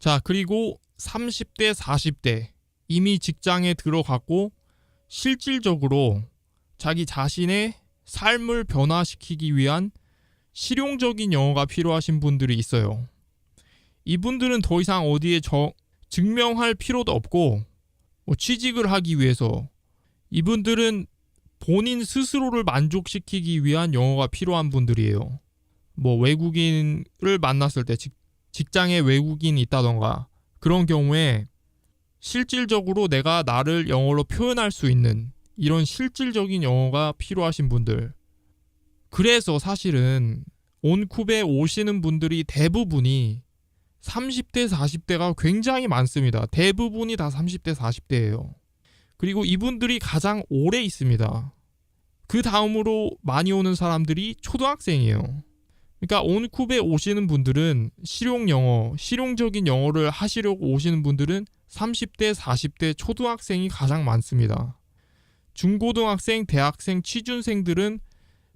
자, 그리고 30대, 40대 이미 직장에 들어갔고 실질적으로 자기 자신의 삶을 변화시키기 위한 실용적인 영어가 필요하신 분들이 있어요. 이분들은 더 이상 어디에 증명할 필요도 없고 취직을 하기 위해서 이분들은 본인 스스로를 만족시키기 위한 영어가 필요한 분들이에요. 외국인을 만났을 때 직장에 외국인이 있다던가 그런 경우에 실질적으로 내가 나를 영어로 표현할 수 있는 이런 실질적인 영어가 필요하신 분들. 그래서 사실은 온쿱에 오시는 분들이 대부분이 30대, 40대가 굉장히 많습니다. 대부분이 다 30대, 40대예요. 그리고 이분들이 가장 오래 있습니다. 그 다음으로 많이 오는 사람들이 초등학생이에요. 그러니까 온쿱에 오시는 분들은 실용적인 영어를 하시려고 오시는 분들은 30대, 40대 초등학생이 가장 많습니다. 중고등학생, 대학생, 취준생들은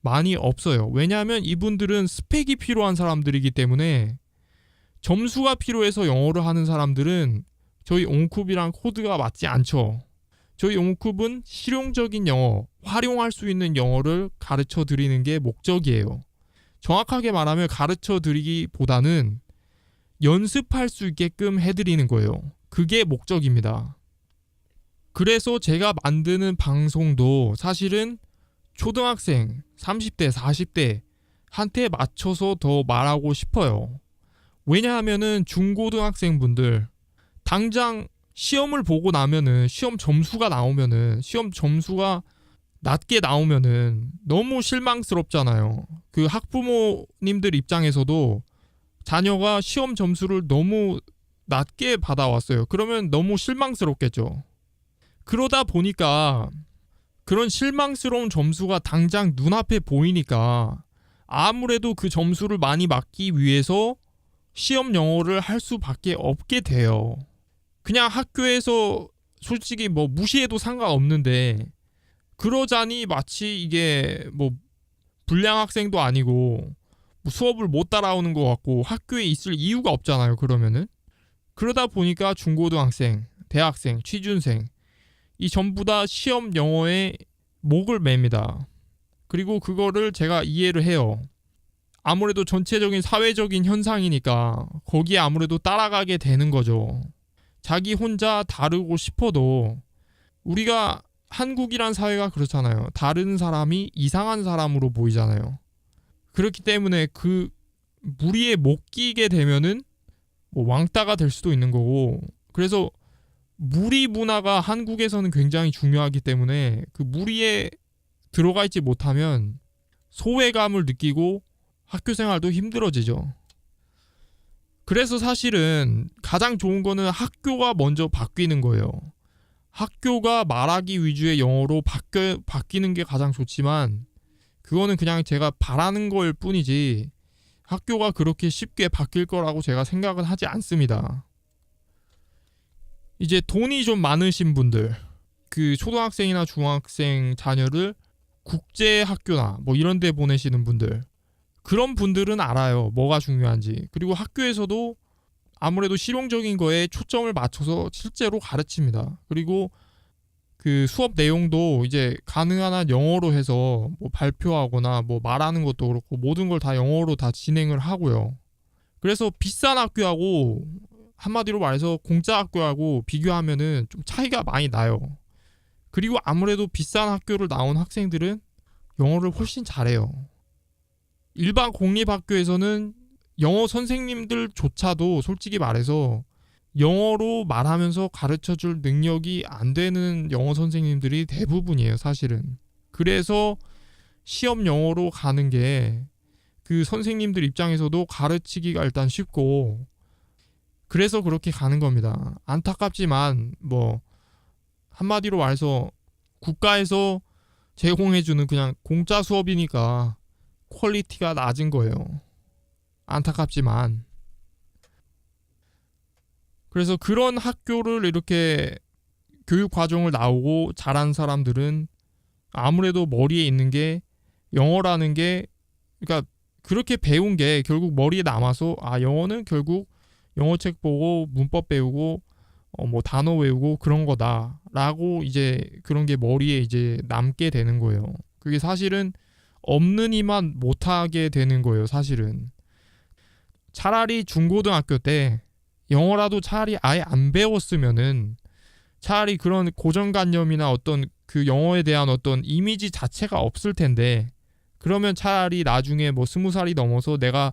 많이 없어요. 왜냐하면 이분들은 스펙이 필요한 사람들이기 때문에 점수가 필요해서 영어를 하는 사람들은 저희 온쿱이랑 코드가 맞지 않죠. 저희 온쿱은 실용적인 영어, 활용할 수 있는 영어를 가르쳐 드리는 게 목적이에요. 정확하게 말하면 가르쳐 드리기보다는 연습할 수 있게끔 해드리는 거예요. 그게 목적입니다. 그래서 제가 만드는 방송도 사실은 초등학생, 30대, 40대 한테 맞춰서 더 말하고 싶어요. 왜냐하면은 중고등학생분들 당장 시험을 보고 나면은 시험 점수가 낮게 나오면은 너무 실망스럽잖아요. 그 학부모님들 입장에서도 자녀가 시험 점수를 너무 낮게 받아왔어요. 그러면 너무 실망스럽겠죠. 그러다 보니까 그런 실망스러운 점수가 당장 눈앞에 보이니까 아무래도 그 점수를 많이 맞기 위해서 시험 영어를 할 수밖에 없게 돼요. 그냥 학교에서 솔직히 무시해도 상관없는데 그러자니 마치 이게 불량 학생도 아니고 수업을 못 따라오는 것 같고 학교에 있을 이유가 없잖아요. 그러다 보니까 중고등학생, 대학생, 취준생 이 전부 다 시험 영어에 목을 맵니다. 그리고 그거를 제가 이해를 해요. 아무래도 전체적인 사회적인 현상이니까 거기에 아무래도 따라가게 되는 거죠. 자기 혼자 다르고 싶어도 우리가 한국이란 사회가 그렇잖아요. 다른 사람이 이상한 사람으로 보이잖아요. 그렇기 때문에 그 무리에 못 끼게 되면은 왕따가 될 수도 있는 거고, 그래서 무리 문화가 한국에서는 굉장히 중요하기 때문에 그 무리에 들어가 있지 못하면 소외감을 느끼고 학교 생활도 힘들어지죠. 그래서 사실은 가장 좋은 거는 학교가 먼저 바뀌는 거예요. 학교가 말하기 위주의 영어로 바뀌는 게 가장 좋지만 그거는 그냥 제가 바라는 걸 뿐이지 학교가 그렇게 쉽게 바뀔 거라고 제가 생각은 하지 않습니다. 이제 돈이 좀 많으신 분들, 그 초등학생이나 중학생 자녀를 국제 학교나 이런 데 보내시는 분들, 그런 분들은 알아요. 뭐가 중요한지. 그리고 학교에서도 아무래도 실용적인 거에 초점을 맞춰서 실제로 가르칩니다. 그리고 그 수업 내용도 이제 가능한 한 영어로 해서 발표하거나 말하는 것도 그렇고 모든 걸 다 영어로 다 진행을 하고요. 그래서 비싼 학교하고 한마디로 말해서 공짜 학교하고 비교하면은 좀 차이가 많이 나요. 그리고 아무래도 비싼 학교를 나온 학생들은 영어를 훨씬 잘해요. 일반 공립학교에서는 영어 선생님들조차도 솔직히 말해서 영어로 말하면서 가르쳐줄 능력이 안 되는 영어 선생님들이 대부분이에요, 사실은. 그래서 시험 영어로 가는 게 그 선생님들 입장에서도 가르치기가 일단 쉽고, 그래서 그렇게 가는 겁니다. 안타깝지만 한마디로 말해서 국가에서 제공해주는 그냥 공짜 수업이니까 퀄리티가 낮은 거예요. 안타깝지만. 그래서 그런 학교를 이렇게 교육 과정을 나오고 잘한 사람들은 아무래도 머리에 있는 게 영어라는 게, 그러니까 그렇게 배운 게 결국 머리에 남아서 영어는 결국 영어 책 보고 문법 배우고 뭐 단어 외우고 그런 거다라고 이제 그런 게 머리에 이제 남게 되는 거예요. 그게 사실은 없는 이만 못하게 되는 거예요. 사실은 차라리 중고등학교 때 영어라도 차라리 아예 안 배웠으면은 차라리 그런 고정관념이나 어떤 그 영어에 대한 어떤 이미지 자체가 없을 텐데, 그러면 차라리 나중에 뭐 20살이 넘어서 내가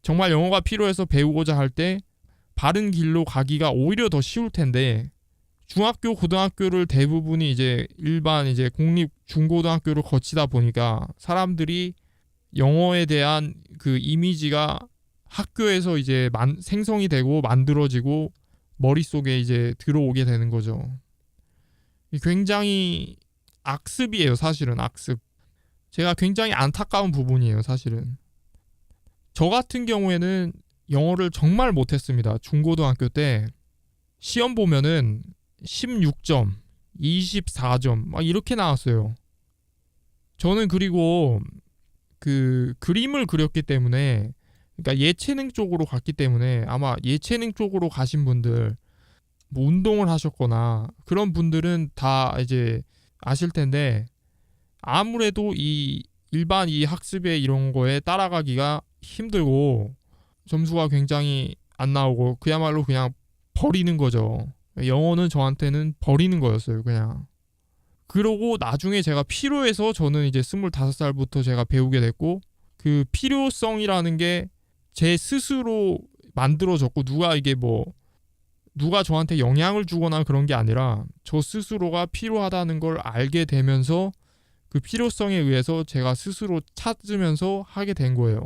정말 영어가 필요해서 배우고자 할 때 바른 길로 가기가 오히려 더 쉬울 텐데, 중학교, 고등학교를 대부분이 이제 일반 이제 공립 중고등학교를 거치다 보니까 사람들이 영어에 대한 그 이미지가 학교에서 이제 생성이 되고 만들어지고 머릿속에 이제 들어오게 되는 거죠. 굉장히 악습이에요, 사실은. 악습. 제가 굉장히 안타까운 부분이에요, 사실은. 저 같은 경우에는 영어를 정말 못했습니다. 중고등학교 때 시험 보면은 16점, 24점 막 이렇게 나왔어요. 저는 그리고 그 그림을 그렸기 때문에, 그러니까 예체능 쪽으로 갔기 때문에, 아마 예체능 쪽으로 가신 분들, 뭐 운동을 하셨거나 그런 분들은 다 이제 아실 텐데, 아무래도 이 일반 이 학습의 이런 거에 따라가기가 힘들고 점수가 굉장히 안 나오고 그야말로 그냥 버리는 거죠. 영어는 저한테는 버리는 거였어요, 그냥. 그러고 나중에 제가 필요해서 저는 이제 25살부터 제가 배우게 됐고, 그 필요성이라는 게 제 스스로 만들어졌고, 누가 저한테 영향을 주거나 그런 게 아니라 저 스스로가 필요하다는 걸 알게 되면서 그 필요성에 의해서 제가 스스로 찾으면서 하게 된 거예요.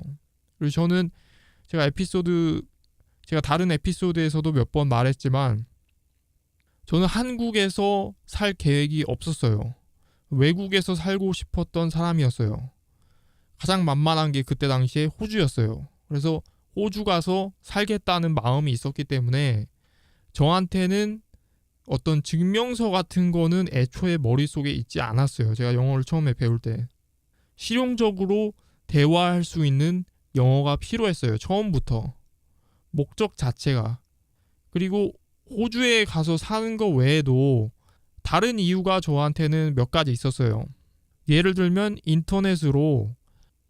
그리고 저는 제가 다른 에피소드에서도 몇 번 말했지만, 저는 한국에서 살 계획이 없었어요. 외국에서 살고 싶었던 사람이었어요. 가장 만만한 게 그때 당시에 호주였어요. 그래서 호주 가서 살겠다는 마음이 있었기 때문에 저한테는 어떤 증명서 같은 거는 애초에 머릿속에 있지 않았어요. 제가 영어를 처음에 배울 때. 실용적으로 대화할 수 있는 영어가 필요했어요. 처음부터. 목적 자체가. 그리고 호주에 가서 사는 거 외에도 다른 이유가 저한테는 몇 가지 있었어요. 예를 들면 인터넷으로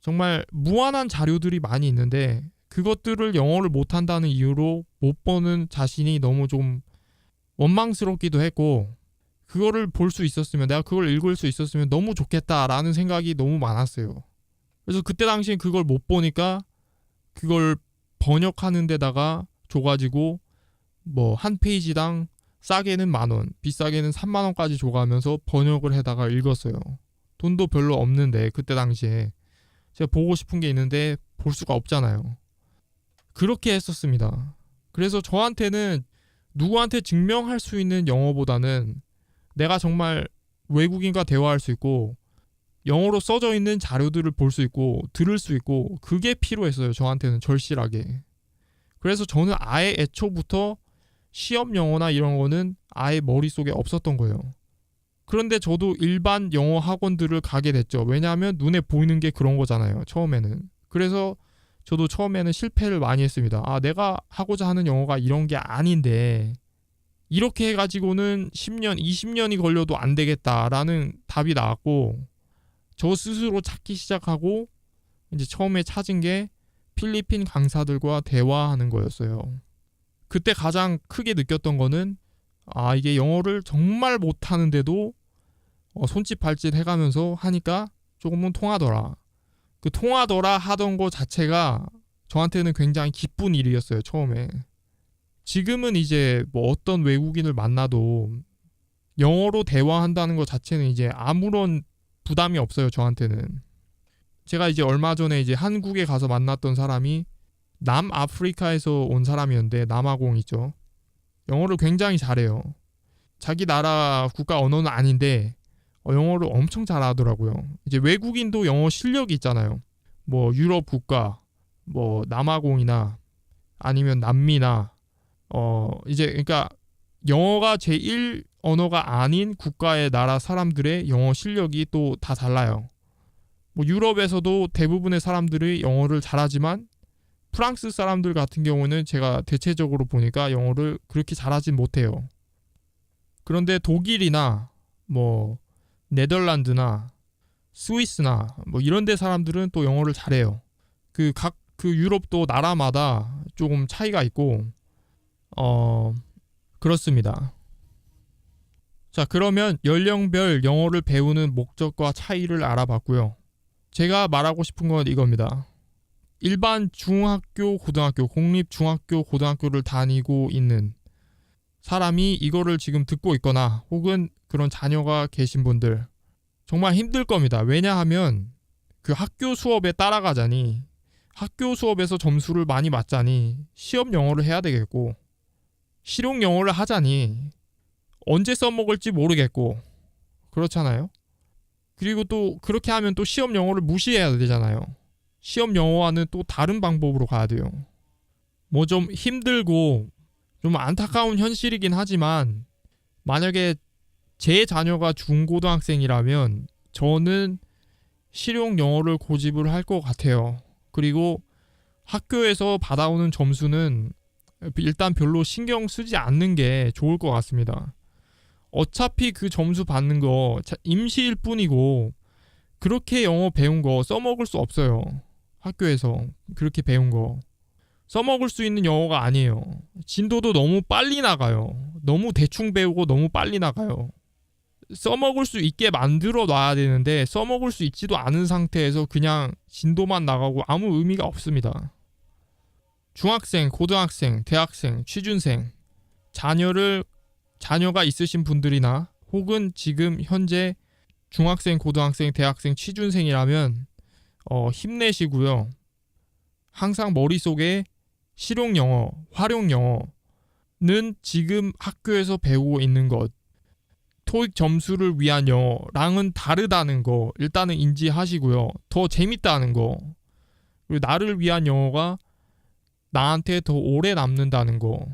정말 무한한 자료들이 많이 있는데 그것들을 영어를 못한다는 이유로 못 보는 자신이 너무 좀 원망스럽기도 했고, 그거를 볼 수 있었으면, 내가 그걸 읽을 수 있었으면 너무 좋겠다라는 생각이 너무 많았어요. 그래서 그때 당시엔 그걸 못 보니까 그걸 번역하는 데다가 줘가지고 뭐 한 페이지당 싸게는 10,000원, 비싸게는 30,000원까지 줘가면서 번역을 해다가 읽었어요. 돈도 별로 없는데, 그때 당시에 제가 보고 싶은 게 있는데 볼 수가 없잖아요. 그렇게 했었습니다. 그래서 저한테는 누구한테 증명할 수 있는 영어보다는 내가 정말 외국인과 대화할 수 있고 영어로 써져 있는 자료들을 볼 수 있고 들을 수 있고, 그게 필요했어요. 저한테는 절실하게. 그래서 저는 아예 애초부터 시험 영어나 이런 거는 아예 머릿속에 없었던 거예요. 그런데 저도 일반 영어 학원들을 가게 됐죠. 왜냐하면 눈에 보이는 게 그런 거잖아요, 처음에는. 그래서 저도 처음에는 실패를 많이 했습니다. 내가 하고자 하는 영어가 이런 게 아닌데 이렇게 해가지고는 10년, 20년이 걸려도 안 되겠다라는 답이 나왔고, 저 스스로 찾기 시작하고 이제 처음에 찾은 게 필리핀 강사들과 대화하는 거였어요. 그때 가장 크게 느꼈던 거는 이게 영어를 정말 못하는데도 손짓 발짓 해가면서 하니까 조금은 통하더라. 그 통하더라 하던 거 자체가 저한테는 굉장히 기쁜 일이었어요, 처음에. 지금은 이제 뭐 어떤 외국인을 만나도 영어로 대화한다는 것 자체는 이제 아무런 부담이 없어요, 저한테는. 제가 이제 얼마 전에 이제 한국에 가서 만났던 사람이 남아프리카에서 온 사람이었는데, 남아공 있죠. 영어를 굉장히 잘해요. 자기 나라 국가 언어는 아닌데 영어를 엄청 잘하더라고요. 이제 외국인도 영어 실력이 있잖아요. 뭐 유럽 국가, 뭐 남아공이나 아니면 남미나 이제 그러니까 영어가 제1 언어가 아닌 국가의 나라 사람들의 영어 실력이 또 다 달라요. 뭐 유럽에서도 대부분의 사람들이 영어를 잘하지만 프랑스 사람들 같은 경우는 제가 대체적으로 보니까 영어를 그렇게 잘하진 못해요. 그런데 독일이나 뭐 네덜란드나 스위스나 뭐 이런 데 사람들은 또 영어를 잘해요. 그 유럽도 나라마다 조금 차이가 있고 그렇습니다. 자, 그러면 연령별 영어를 배우는 목적과 차이를 알아봤고요. 제가 말하고 싶은 건 이겁니다. 일반 중학교, 고등학교, 공립 중학교, 고등학교를 다니고 있는 사람이 이거를 지금 듣고 있거나 혹은 그런 자녀가 계신 분들 정말 힘들 겁니다. 왜냐하면 그 학교 수업에 따라가자니, 학교 수업에서 점수를 많이 맞자니 시험 영어를 해야 되겠고, 실용 영어를 하자니 언제 써먹을지 모르겠고, 그렇잖아요. 그리고 또 그렇게 하면 또 시험 영어를 무시해야 되잖아요. 시험 영어와는 또 다른 방법으로 가야 돼요. 뭐 좀 힘들고 좀 안타까운 현실이긴 하지만, 만약에 제 자녀가 중고등학생이라면 저는 실용 영어를 고집을 할 것 같아요. 그리고 학교에서 받아오는 점수는 일단 별로 신경 쓰지 않는 게 좋을 것 같습니다. 어차피 그 점수 받는 거 임시일 뿐이고, 그렇게 영어 배운 거 써먹을 수 없어요. 학교에서 그렇게 배운 거 써먹을 수 있는 영어가 아니에요. 진도도 너무 빨리 나가요. 너무 대충 배우고 너무 빨리 나가요. 써먹을 수 있게 만들어 놔야 되는데 써먹을 수 있지도 않은 상태에서 그냥 진도만 나가고 아무 의미가 없습니다. 중학생, 고등학생, 대학생, 취준생, 자녀가 있으신 분들이나 혹은 지금 현재 중학생, 고등학생, 대학생, 취준생이라면 힘내시고요. 항상 머릿속에 실용 영어, 활용 영어는 지금 학교에서 배우고 있는 것, 토익 점수를 위한 영어랑은 다르다는 거 일단은 인지하시고요. 더 재밌다는 거, 그리고 나를 위한 영어가 나한테 더 오래 남는다는 거,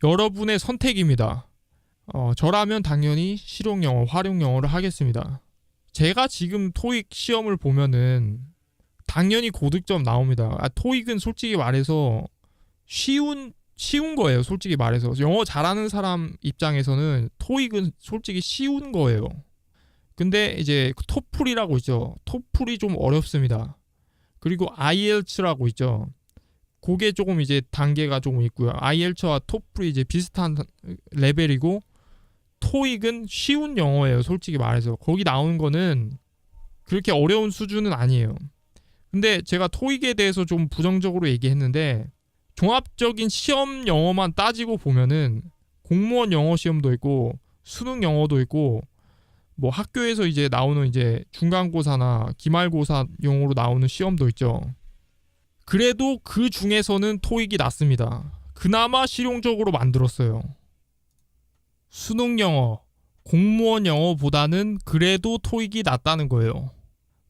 여러분의 선택입니다. 저라면 당연히 실용 영어, 활용 영어를 하겠습니다. 제가 지금 토익 시험을 보면은 당연히 고득점 나옵니다. 토익은 솔직히 말해서 쉬운 거예요. 솔직히 말해서 영어 잘하는 사람 입장에서는 토익은 솔직히 쉬운 거예요. 근데 이제 토플이라고 있죠. 토플이 좀 어렵습니다. 그리고 IELTS라고 있죠. 그게 조금 이제 단계가 조금 있고요. IELTS와 토플이 이제 비슷한 레벨이고, 토익은 쉬운 영어예요. 솔직히 말해서 거기 나오는 거는 그렇게 어려운 수준은 아니에요. 근데 제가 토익에 대해서 좀 부정적으로 얘기했는데, 종합적인 시험 영어만 따지고 보면은 공무원 영어 시험도 있고 수능 영어도 있고, 뭐 학교에서 이제 나오는 이제 중간고사나 기말고사 용어로 나오는 시험도 있죠. 그래도 그 중에서는 토익이 낫습니다. 그나마 실용적으로 만들었어요. 수능 영어, 공무원 영어보다는 그래도 토익이 낫다는 거예요.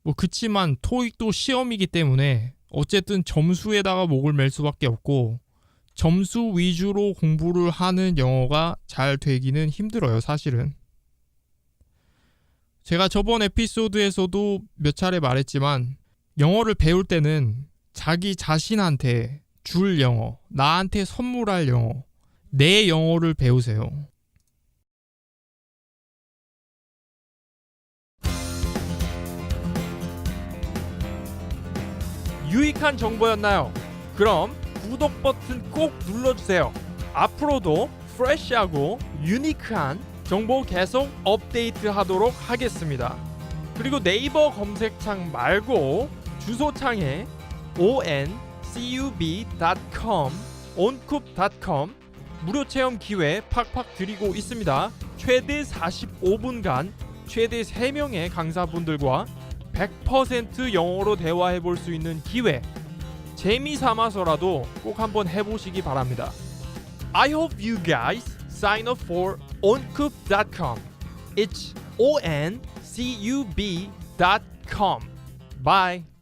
뭐 그치만 토익도 시험이기 때문에 어쨌든 점수에다가 목을 맬 수밖에 없고, 점수 위주로 공부를 하는 영어가 잘 되기는 힘들어요, 사실은. 제가 저번 에피소드에서도 몇 차례 말했지만, 영어를 배울 때는 자기 자신한테 줄 영어, 나한테 선물할 영어, 내 영어를 배우세요. 유익한 정보였나요? 그럼 구독 버튼 꼭 눌러주세요. 앞으로도 프레시하고 유니크한 정보 계속 업데이트하도록 하겠습니다. 그리고 네이버 검색창 말고 주소창에 oncub.com, oncub.com 무료 체험 기회 팍팍 드리고 있습니다. 최대 45분간 최대 3명의 강사분들과 100% 영어로 대화해 볼 수 있는 기회, 재미삼아서라도 꼭 한번 해보시기 바랍니다. I hope you guys sign up for oncub.com. It's oncub.com. Bye.